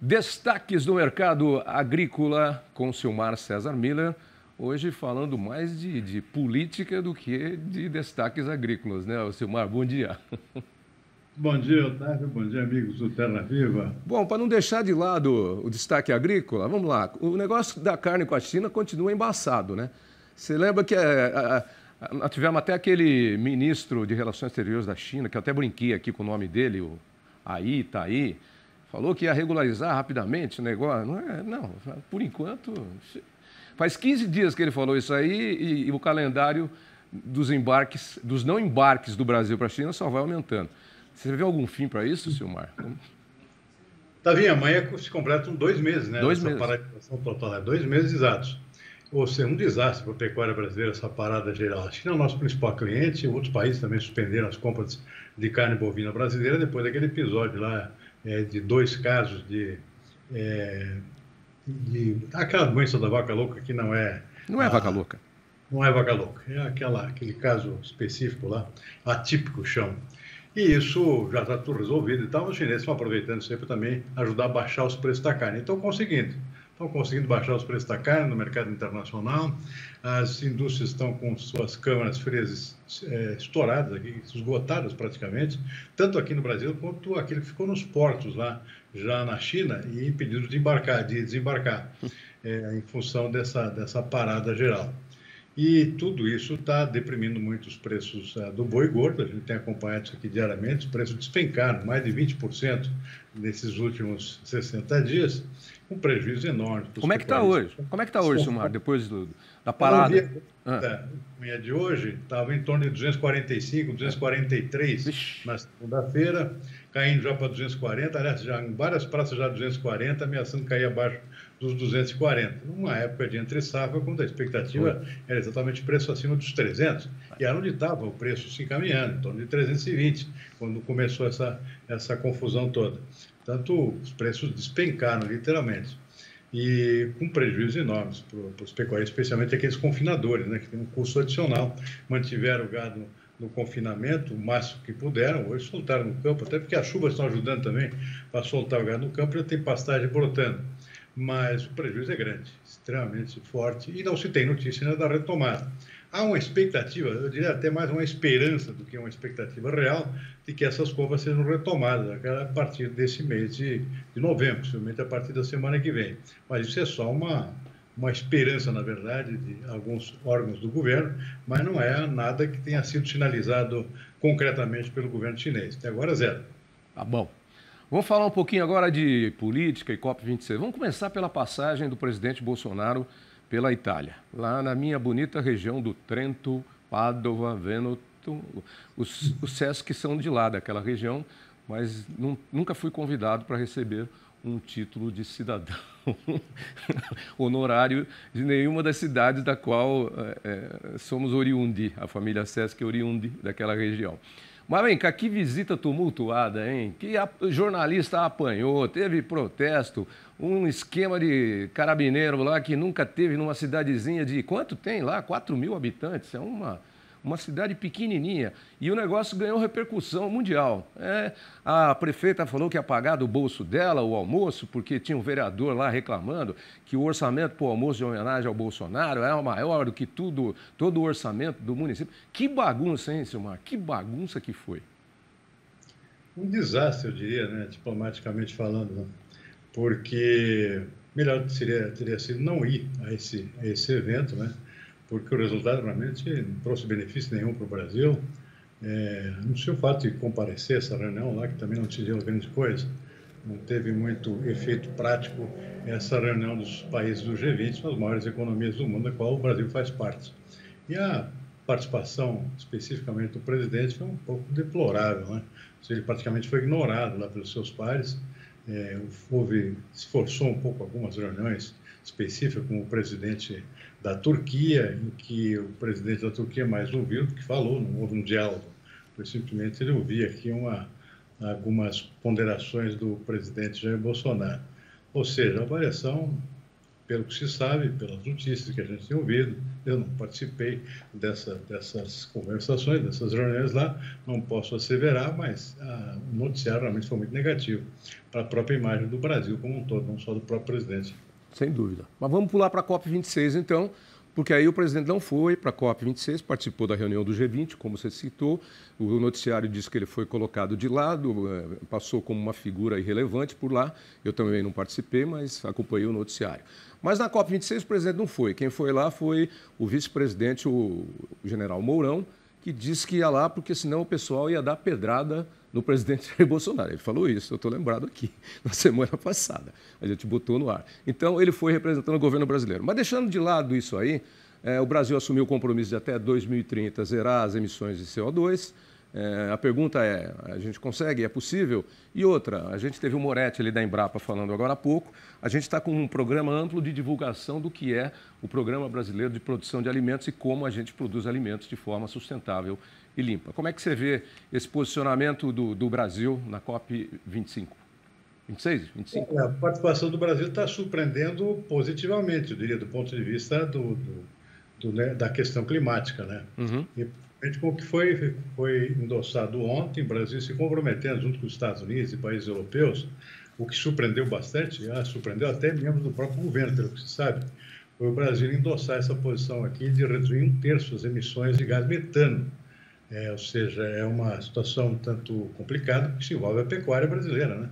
Destaques do mercado agrícola com Silmar César Miller. Hoje falando mais de política do que de destaques agrícolas, né, Silmar? Bom dia. Bom dia, Otávio. Bom dia, amigos do Terra Viva. Bom, para não deixar de lado o destaque agrícola, vamos lá. O negócio da carne com a China continua embaçado, né? Você lembra que nós tivemos até aquele ministro de Relações Exteriores da China, que eu até brinquei aqui com o nome dele, o Tá aí, falou que ia regularizar rapidamente o negócio. Não, por enquanto... Faz 15 dias que ele falou isso aí e o calendário dos embarques, dos não embarques do Brasil para a China só vai aumentando. Você vê algum fim para isso, Silmar? Tavinho, amanhã se completam 2 meses, né? 2 meses. Paralisação total, 2 meses exatos. Ou seja, um desastre para a pecuária brasileira, essa parada geral. A China é o nosso principal cliente, outros países também suspenderam as compras de carne bovina brasileira depois daquele episódio lá de 2 casos aquela doença da vaca louca que não é... Não é vaca louca. Não é vaca louca, é aquele caso específico lá, atípico chão. E isso já está tudo resolvido e tal. Os chineses estão aproveitando sempre também ajudar a baixar os preços da carne. Estão conseguindo baixar os preços da carne no mercado internacional. As indústrias estão com suas câmaras frias estouradas aqui, esgotadas praticamente, tanto aqui no Brasil quanto aquele que ficou nos portos lá, já na China, e impedido de desembarcar, em função dessa parada geral. E tudo isso está deprimindo muito os preços do boi gordo. A gente tem acompanhado isso aqui diariamente. Os preços despencaram mais de 20% nesses últimos 60 dias, com prejuízo enorme. Como é que está hoje? Como é que está hoje, Silmar, depois da parada? Manhã de hoje estava em torno de 245, 243 na segunda-feira, caindo já para 240. Aliás, já em várias praças já 240, ameaçando cair abaixo dos 240, numa época de entre safra, quando a expectativa era exatamente preço acima dos 300, e era onde estava o preço se encaminhando, em torno de 320, quando começou essa confusão toda. Portanto, os preços despencaram, literalmente, e com prejuízos enormes para os pecuaristas, especialmente aqueles confinadores, né, que tem um custo adicional, mantiveram o gado no confinamento o máximo que puderam, hoje soltaram no campo, até porque as chuvas estão ajudando também para soltar o gado no campo, já tem pastagem brotando. Mas o prejuízo é grande, extremamente forte, e não se tem notícia ainda da retomada. Há uma expectativa, eu diria até mais uma esperança do que uma expectativa real, de que essas compras sejam retomadas a partir desse mês de novembro, possivelmente a partir da semana que vem. Mas isso é só uma esperança, na verdade, de alguns órgãos do governo, mas não é nada que tenha sido sinalizado concretamente pelo governo chinês. Até agora, zero. Tá bom. Vamos falar um pouquinho agora de política e COP26. Vamos começar pela passagem do presidente Bolsonaro pela Itália. Lá na minha bonita região do Trento, Padova, Vêneto, os Sesc são de lá, daquela região, mas nunca fui convidado para receber um título de cidadão honorário de nenhuma das cidades da qual somos oriundi. A família Sesc é oriundi daquela região. Mas vem cá, que visita tumultuada, hein? Que jornalista apanhou, teve protesto, um esquema de carabineiro lá que nunca teve numa cidadezinha de... Quanto tem lá? 4.000 habitantes, é uma cidade pequenininha. E o negócio ganhou repercussão mundial. A prefeita falou que ia pagar do bolso dela o almoço, porque tinha um vereador lá reclamando que o orçamento para o almoço de homenagem ao Bolsonaro é maior do que todo o orçamento do município. Que bagunça, hein, Silmar? Que bagunça que foi. Um desastre, eu diria, né, diplomaticamente falando, né? Porque melhor teria sido não ir a esse evento, né? Porque o resultado realmente não trouxe benefício nenhum para o Brasil. Não sei o fato de comparecer a essa reunião lá, que também não decidiu grande coisa, não teve muito efeito prático essa reunião dos países do G20, as maiores economias do mundo, da qual o Brasil faz parte. E a participação, especificamente do presidente, foi um pouco deplorável, né? Ele praticamente foi ignorado lá pelos seus pares. Se forçou um pouco algumas reuniões específicas com o presidente da Turquia, em que o presidente da Turquia mais ouviu do que falou, não houve um diálogo, foi simplesmente ele ouvia aqui algumas ponderações do presidente Jair Bolsonaro. Ou seja, a avaliação pelo que se sabe, pelas notícias que a gente tem ouvido. Eu não participei dessas conversações, dessas reuniões lá, não posso asseverar, mas o noticiário realmente foi muito negativo para a própria imagem do Brasil como um todo, não só do próprio presidente. Sem dúvida. Mas vamos pular para a COP26, então, porque aí o presidente não foi para a COP26, participou da reunião do G20, como você citou. O noticiário disse que ele foi colocado de lado, passou como uma figura irrelevante por lá. Eu também não participei, mas acompanhei o noticiário. Mas na COP26 o presidente não foi. Quem foi lá foi o vice-presidente, o general Mourão, que disse que ia lá porque senão o pessoal ia dar pedrada no presidente Jair Bolsonaro. Ele falou isso, eu estou lembrado aqui, na semana passada. A gente botou no ar. Então, ele foi representando o governo brasileiro. Mas deixando de lado isso aí, o Brasil assumiu o compromisso de até 2030 zerar as emissões de CO2. A pergunta é, a gente consegue? É possível? E outra, a gente teve o Moretti ali da Embrapa falando agora há pouco, a gente está com um programa amplo de divulgação do que é o Programa Brasileiro de Produção de Alimentos e como a gente produz alimentos de forma sustentável e limpa. Como é que você vê esse posicionamento do Brasil na COP25? 26? 25? A participação do Brasil está surpreendendo positivamente, eu diria, do ponto de vista da questão climática, né? Uhum. E com o que foi endossado ontem, o Brasil se comprometendo junto com os Estados Unidos e países europeus, o que surpreendeu bastante, surpreendeu até membros do próprio governo, pelo que se sabe, foi o Brasil endossar essa posição aqui de reduzir 1/3 as emissões de gás metano. Ou seja, é uma situação um tanto complicada que se envolve a pecuária brasileira, né?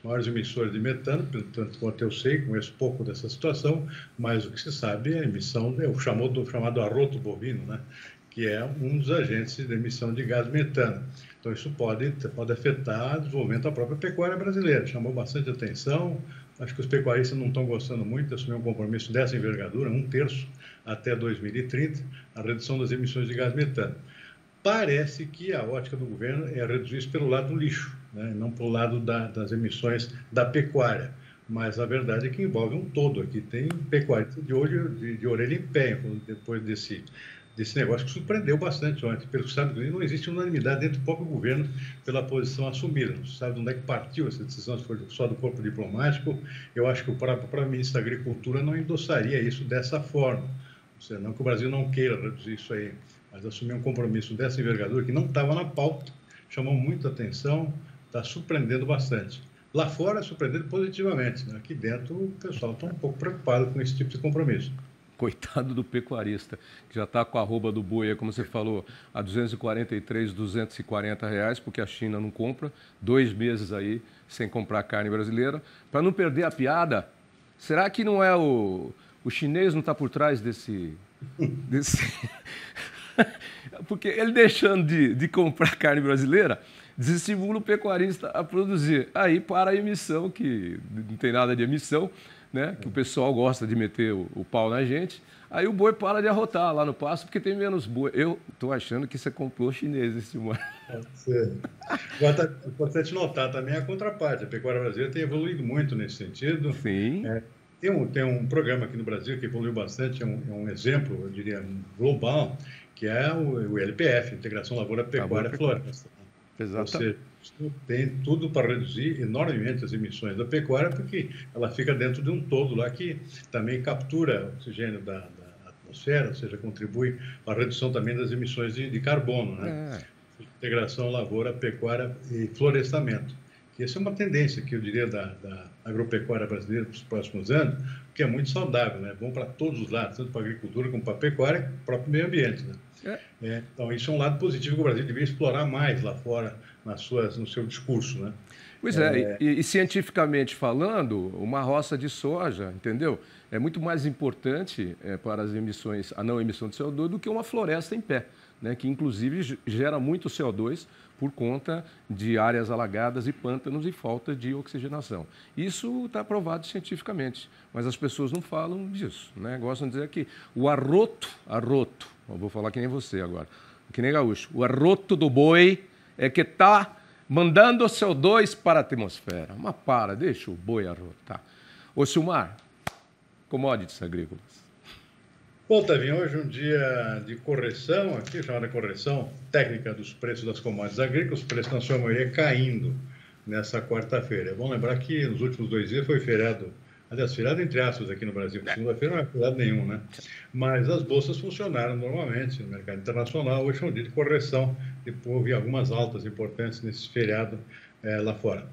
Maiores emissores de metano, tanto quanto eu sei, conheço pouco dessa situação, mas o que se sabe é a emissão, o chamado arroto bovino, né? Que é um dos agentes de emissão de gás metano. Então, isso pode afetar o desenvolvimento da própria pecuária brasileira. Chamou bastante atenção, acho que os pecuaristas não estão gostando muito de assumir um compromisso dessa envergadura, 1/3 até 2030, a redução das emissões de gás metano. Parece que a ótica do governo é reduzir isso pelo lado do lixo, né? Não pelo lado das emissões da pecuária. Mas a verdade é que envolve um todo aqui. Tem pecuarista de orelha em pé, depois desse negócio que surpreendeu bastante ontem. Pelo que sabe, não existe unanimidade dentro do próprio governo pela posição assumida. Não se sabe de onde é que partiu essa decisão, se foi só do corpo diplomático. Eu acho que o próprio ministro da Agricultura não endossaria isso dessa forma. Ou seja, não que o Brasil não queira reduzir isso aí, mas assumir um compromisso dessa envergadura que não estava na pauta, chamou muita atenção, está surpreendendo bastante. Lá fora, surpreendendo positivamente, né? Aqui dentro, o pessoal está um pouco preocupado com esse tipo de compromisso. Coitado do pecuarista, que já está com a arroba do boi, como você falou, a 243, 240 reais, porque a China não compra, 2 meses aí sem comprar carne brasileira. Para não perder a piada, será que não é o chinês não está por trás desse... Porque ele deixando de comprar carne brasileira, desestimula o pecuarista a produzir. Aí para a emissão, que não tem nada de emissão, né? Que o pessoal gosta de meter o pau na gente. Aí o boi para de arrotar lá no pasto porque tem menos boi. Eu estou achando que isso é complô chinês, esse ano. Pode ser. Agora, é importante notar também a contraparte. A pecuária brasileira tem evoluído muito nesse sentido. Sim. Tem um programa aqui no Brasil que evoluiu bastante, é um exemplo, eu diria, global, que é o LPF, Integração Lavoura Pecuária Floresta. Exato. Você tem tudo para reduzir enormemente as emissões da pecuária, porque ela fica dentro de um todo lá que também captura oxigênio da atmosfera, ou seja, contribui para a redução também das emissões de carbono, né? Integração lavoura, pecuária e florestamento. E essa é uma tendência que eu diria da agropecuária brasileira para os próximos anos, que é muito saudável, né? Bom para todos os lados, tanto para a agricultura como para a pecuária, para o próprio meio ambiente, né? Então, isso é um lado positivo que o Brasil deveria explorar mais lá fora no seu discurso, né? Pois e cientificamente falando, uma roça de soja, entendeu? É muito mais importante para as emissões, a não emissão de CO2 do que uma floresta em pé, né? Que inclusive gera muito CO2 por conta de áreas alagadas e pântanos e falta de oxigenação. Isso está provado cientificamente, mas as pessoas não falam disso, né? Gostam de dizer que o arroto, eu vou falar que nem você agora, que nem gaúcho, o arroto do boi é que está mandando o CO2 para a atmosfera. Mas deixa o boi arrotar. Ô Silmar, commodities agrícolas. Bom, Tavinho, hoje é um dia de correção, aqui chamada correção técnica dos preços das commodities agrícolas, os preços na sua maioria caindo nessa quarta-feira. É bom lembrar que nos últimos 2 dias foi feriado Aliás, feriado entre aspas aqui no Brasil, porque segunda-feira não é feriado nenhum, né? Mas as bolsas funcionaram normalmente no mercado internacional. Hoje é um dia de correção, depois houve algumas altas importantes nesse feriado lá fora.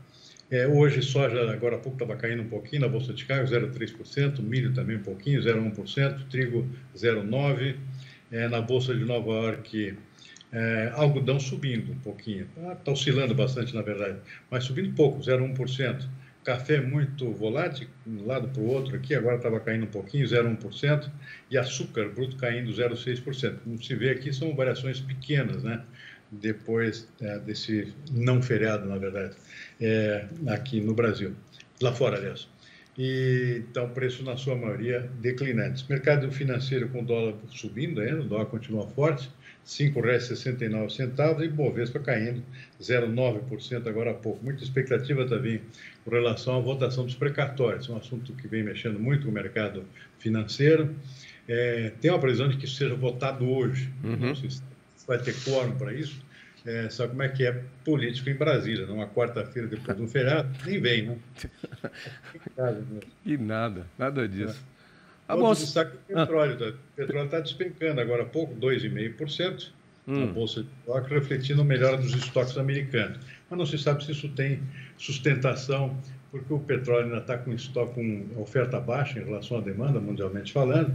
Hoje, soja, agora há pouco, estava caindo um pouquinho na Bolsa de Chicago, 0,3%, milho também um pouquinho, 0,1%, trigo 0,9%. Na Bolsa de Nova York, algodão subindo um pouquinho, está oscilando bastante, na verdade, mas subindo pouco, 0,1%. Café muito volátil, de um lado para o outro aqui, agora estava caindo um pouquinho, 0,1%, e açúcar bruto caindo 0,6%. Como se vê aqui, são variações pequenas, né? Depois desse não feriado, na verdade, aqui no Brasil, lá fora, aliás. Então, preço na sua maioria declinantes. Mercado financeiro com o dólar subindo ainda, o dólar continua forte, R$ 5,69, e Bovespa caindo 0,9% agora há pouco. Muita expectativa também com relação à votação dos precatórios, um assunto que vem mexendo muito com o mercado financeiro. Tem uma previsão de que isso seja votado hoje. Não sei se vai ter quórum para isso. Sabe como é que é político em Brasília, numa quarta-feira depois de um feriado? Nem vem, né? E nada disso. Outro destaque é o petróleo. O petróleo está despencando agora há pouco, 2,5% na Bolsa de Tóquio, refletindo a melhora dos estoques americanos. Mas não se sabe se isso tem sustentação, porque o petróleo ainda está com estoque, com oferta baixa em relação à demanda, mundialmente falando,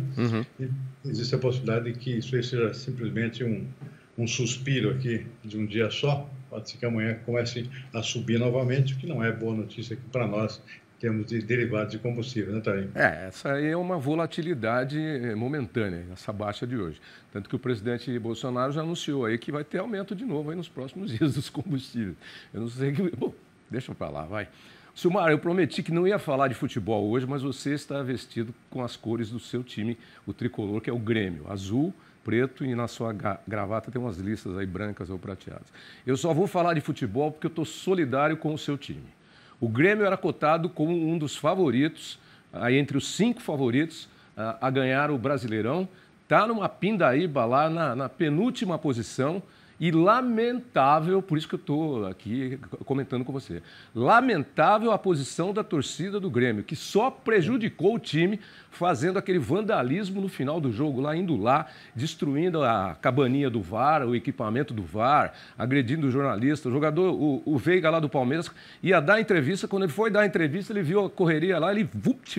e existe a possibilidade de que isso aí seja simplesmente um suspiro aqui de um dia só. Pode ser que amanhã comece a subir novamente, o que não é boa notícia aqui para nós, em termos de derivados de combustível, né, Thaís? Essa aí é uma volatilidade momentânea, essa baixa de hoje. Tanto que o presidente Bolsonaro já anunciou aí que vai ter aumento de novo aí nos próximos dias dos combustíveis. Eu não sei que... Bom, deixa para lá, vai. Silmar, eu prometi que não ia falar de futebol hoje, mas você está vestido com as cores do seu time, o tricolor, que é o Grêmio, azul, preto, e na sua gravata tem umas listas aí brancas ou prateadas. Eu só vou falar de futebol porque eu estou solidário com o seu time. O Grêmio era cotado como um dos favoritos, aí entre os 5 favoritos a ganhar o Brasileirão. Está numa pindaíba lá na penúltima posição. E lamentável, por isso que eu estou aqui comentando com você, lamentável a posição da torcida do Grêmio, que só prejudicou o time fazendo aquele vandalismo no final do jogo, indo lá, destruindo a cabaninha do VAR, o equipamento do VAR, agredindo o jornalista. O jogador, o Veiga lá do Palmeiras, ia dar entrevista, quando ele foi dar entrevista, ele viu a correria lá, ele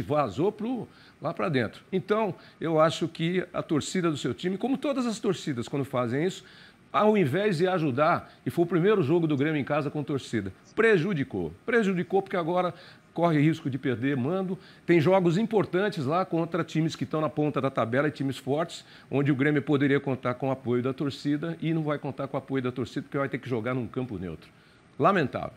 vazou lá para dentro. Então, eu acho que a torcida do seu time, como todas as torcidas quando fazem isso, ao invés de ajudar, e foi o primeiro jogo do Grêmio em casa com torcida, prejudicou. Prejudicou porque agora corre risco de perder mando. Tem jogos importantes lá contra times que estão na ponta da tabela e times fortes, onde o Grêmio poderia contar com o apoio da torcida e não vai contar com o apoio da torcida porque vai ter que jogar num campo neutro. Lamentável.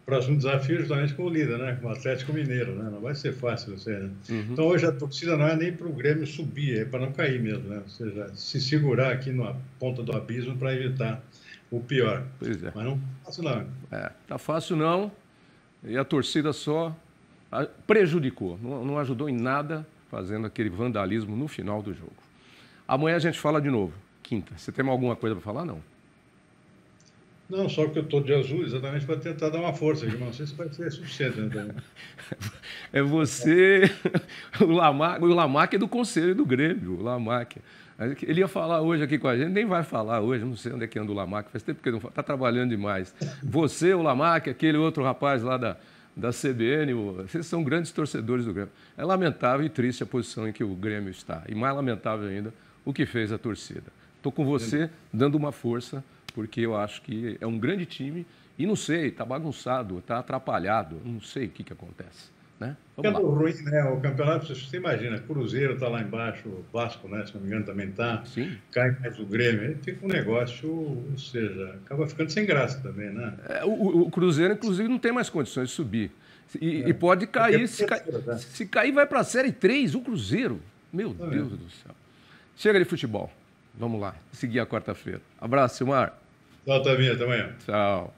Próximo desafio é justamente com o líder, né? Com o Atlético Mineiro, né? Não vai ser fácil você, né? Então hoje a torcida não é nem para o Grêmio subir, é para não cair mesmo, né? Ou seja, se segurar aqui na ponta do abismo para evitar o pior. Pois é. Mas não tá fácil não. Tá fácil não, e a torcida só prejudicou, não ajudou em nada fazendo aquele vandalismo no final do jogo. Amanhã a gente fala de novo, quinta. Você tem alguma coisa para falar? Não. Não, só que eu estou de azul exatamente para tentar dar uma força, irmão. Não sei se vai ser suficiente, né? É você, o Lamarck é do Conselho do Grêmio, o Lamarck. Ele ia falar hoje aqui com a gente, nem vai falar hoje, não sei onde é que anda o Lamarck, faz tempo que ele não está trabalhando demais. Você, o Lamarck, aquele outro rapaz lá da CBN, vocês são grandes torcedores do Grêmio. É lamentável e triste a posição em que o Grêmio está. E mais lamentável ainda o que fez a torcida. Estou com você dando uma força, porque eu acho que é um grande time e não sei, está bagunçado, está atrapalhado, não sei o que acontece. Né? Vamos lá. Ruim, né? O campeonato, você imagina, Cruzeiro está lá embaixo, o Vasco, né, se não me engano, também está, cai mais o Grêmio, aí fica um negócio, ou seja, acaba ficando sem graça também, né? O Cruzeiro, inclusive, não tem mais condições de subir. E pode cair, se cair vai para a Série 3, o Cruzeiro. Meu Deus do céu. Chega de futebol. Vamos lá, seguir a quarta-feira. Abraço, Silmar. Tchau, Tavinha, até amanhã. Tchau.